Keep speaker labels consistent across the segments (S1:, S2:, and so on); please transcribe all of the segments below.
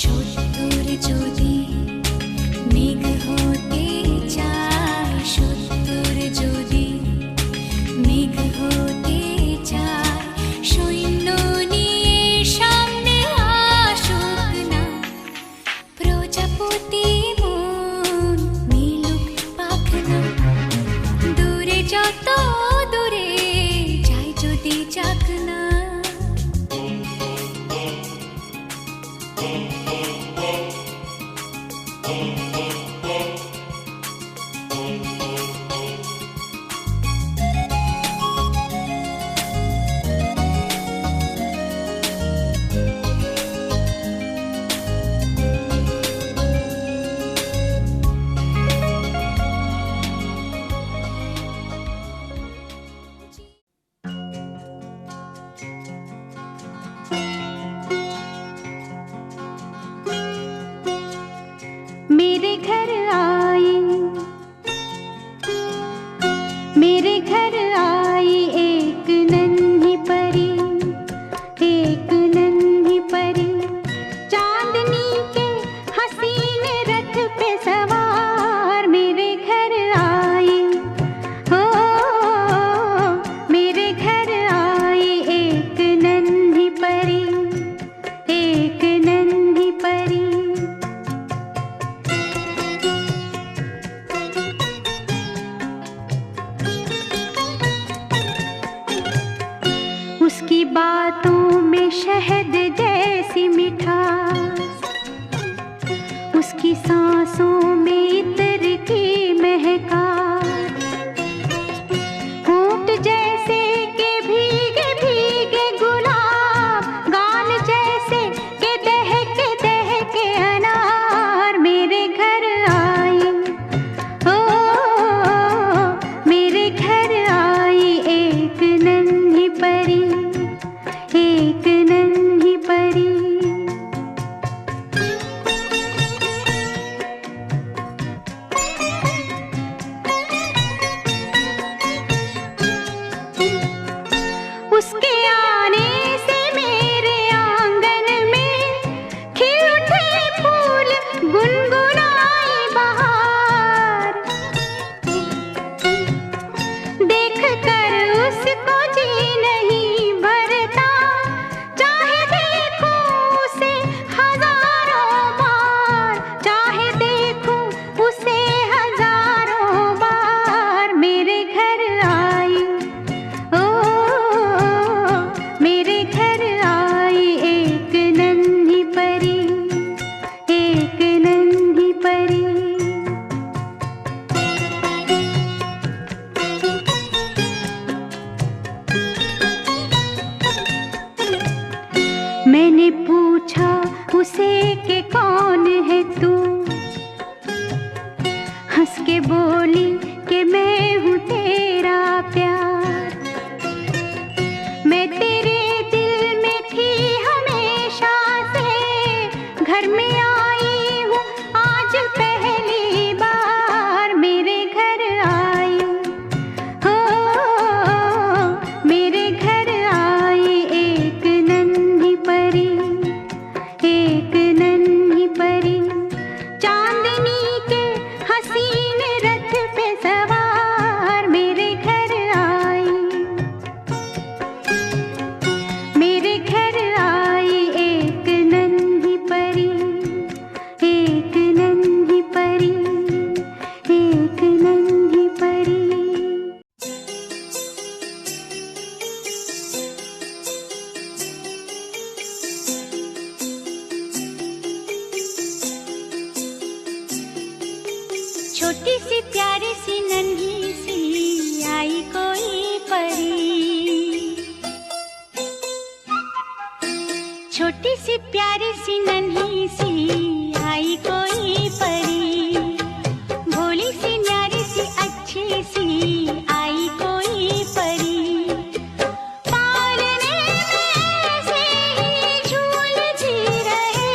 S1: সত্তর যদি মেঘ হতে চায়, সত্তর যদি মেঘ হতে চায়, সৈন্য নিয়ে সামনে আসুক না প্রজাপতি মন মিলুক পাখনা, দূরে যত দূরে যায় যদি যাক না।
S2: मेरे घर आई, मेरे घर आई एक नन्ही परी, एक नन्ही परी, चांदनी के हसीन रथ पे सवार। मेरे घर आई, हो मेरे घर आई एक नन्ही परी, एक नन्ही परी। उसकी बातों में शहद जैसी मिठास, उसकी सांसों में इत्र की महकास, होंठ जैसे के भीगे भीगे गुलाब, गाल जैसे के दहके अनार। मेरे घर आई, ओ मेरे घर आई एक नन्ही परी, एक नन्ही परी। उसके आने से मेरे आंगन में खिल उठे फूल, गुनगुनाई बहार। देख कर उसको जी नहीं भरता, चाहे देखूं उसे हजारों बार, चाहे देखूं उसे हजारों बार। मेरे घर आई, ओ मेरे घर आई एक नन्ही परी, एक नन्ही परी। मैंने पूछा उसे कि कौन है तू, हंस के बोली कि मैं हूँ तेरा प्यार। मैं तेरे दिल में थी हमेशा से, घर में आई हूँ आज पहली बार। मेरे घर आई, हो मेरे घर आई एक नन्ही परी, एक नन्ही परी, चांदनी के हसीन रथ पे सवार। मेरे घर आई, मेरे घर आई एक नन्ही परी, एक नन्ही परी, एक नन्ही परी। छोटी सी प्यारी सी नन्ही सी आई कोई परी, छोटी सी प्यारी सी नन्ही सी आई कोई परी, भोली सी न्यारी सी अच्छी सी आई कोई परी। पालने में ऐसे ही झूलती रहे,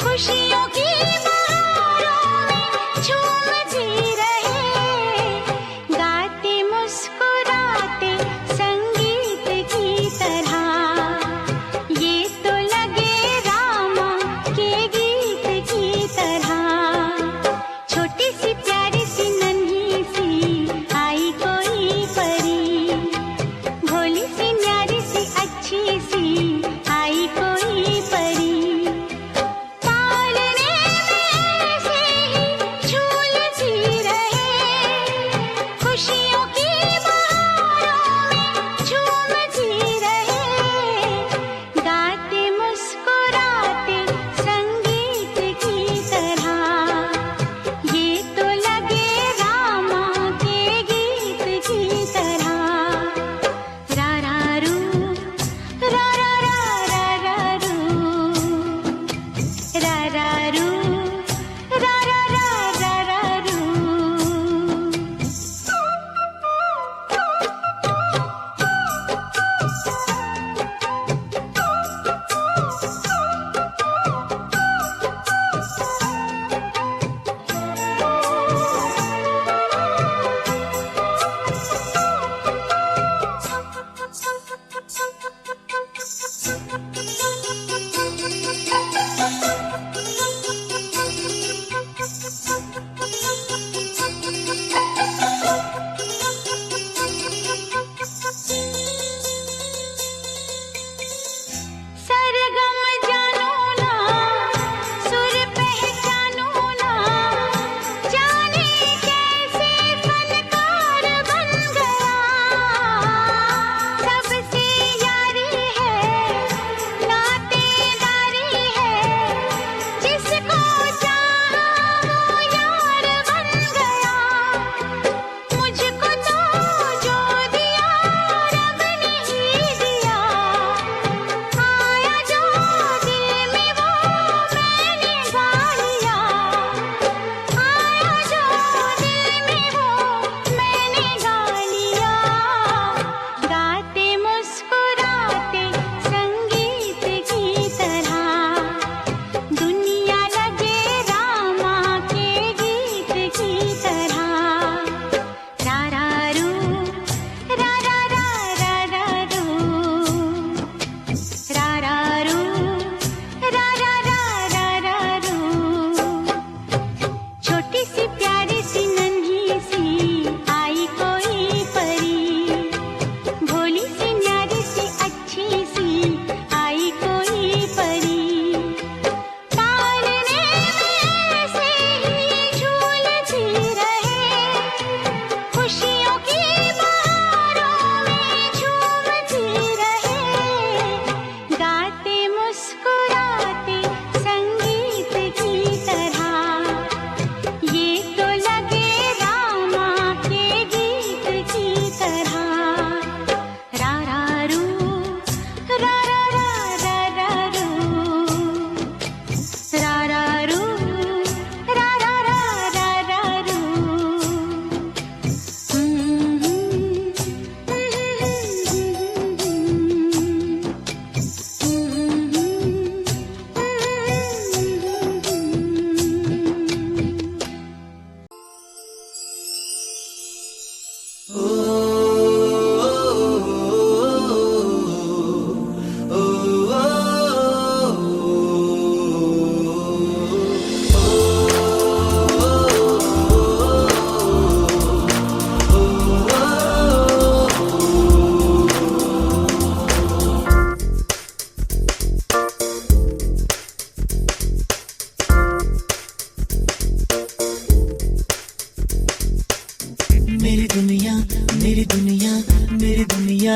S2: खुशियों की बहारों में झूमती रहे, गाते मुस्कुराते संगीत की तरह। ये तो लगे रामा की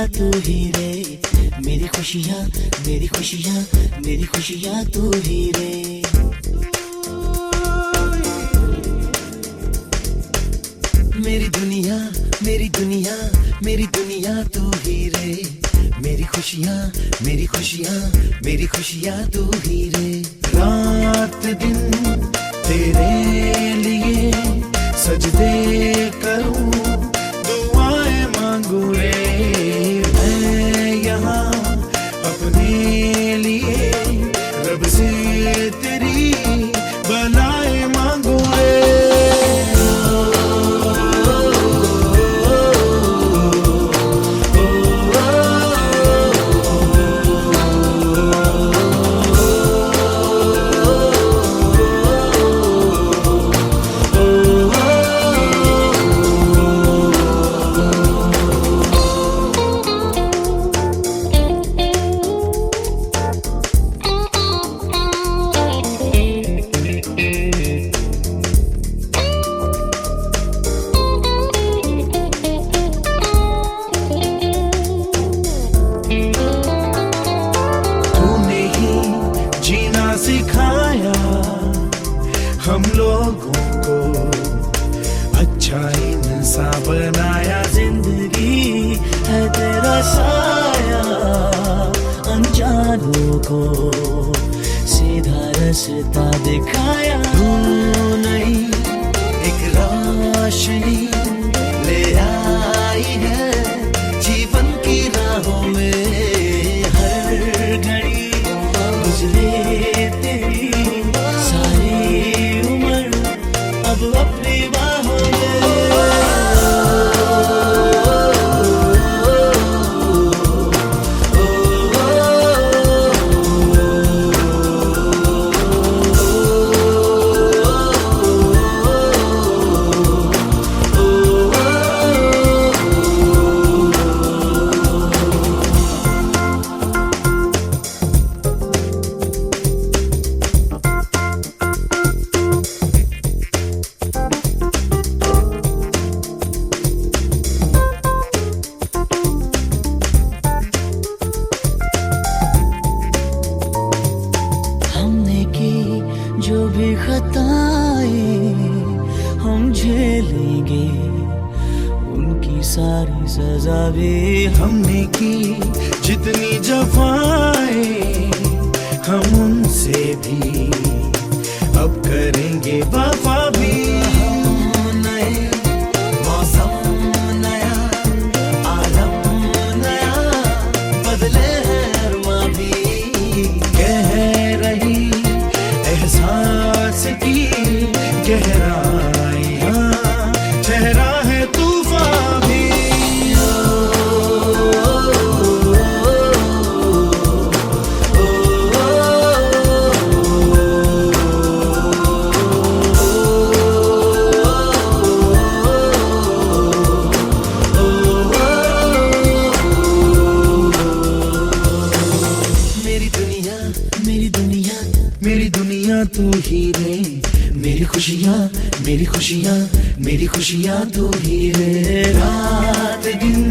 S3: खुशियाँ तू ही रे, मेरी खुशियाँ, मेरी खुशियाँ, मेरी खुशियाँ तू ही रे। मेरी दुनिया, मेरी दुनिया, मेरी दुनिया तू ही रे, मेरी खुशियाँ, मेरी खुशियाँ, मेरी खुशियाँ तू ही रे। रात दिन तेरे लिए सजदे करूं, दुआएं मांगू रे, मैं यहाँ अपने लिए रब से तेरी भलाई मांगू रे। सिखाया हम लोगों को, अच्छा इंसान बनाया, जिंदगी है तेरा साया, अनजानों को सीधा रास्ता दिखाया। तू नहीं एक रोशनी ले आई है जीवन की राहों में, हर घड़ी गुजरे तेरी सारी उम्र अब अपनी बाहों में। जो भी खताएं हम झेलेंगे, उनकी सारी सजा भी हमने की, जितनी जफाएं हम उनसे भी अब करेंगे वफा भी। नए मौसम नया, आलम नया, बदले हैं माँ भी, कह रही एहसास की गहराइयाँ, चेहरा है तूफान भी। मेरी दुनिया, मेरी दुनिया, मेरी दुनिया तू ही रे, मेरी खुशियाँ, मेरी खुशियाँ, मेरी खुशियाँ तू ही रे। रात दिन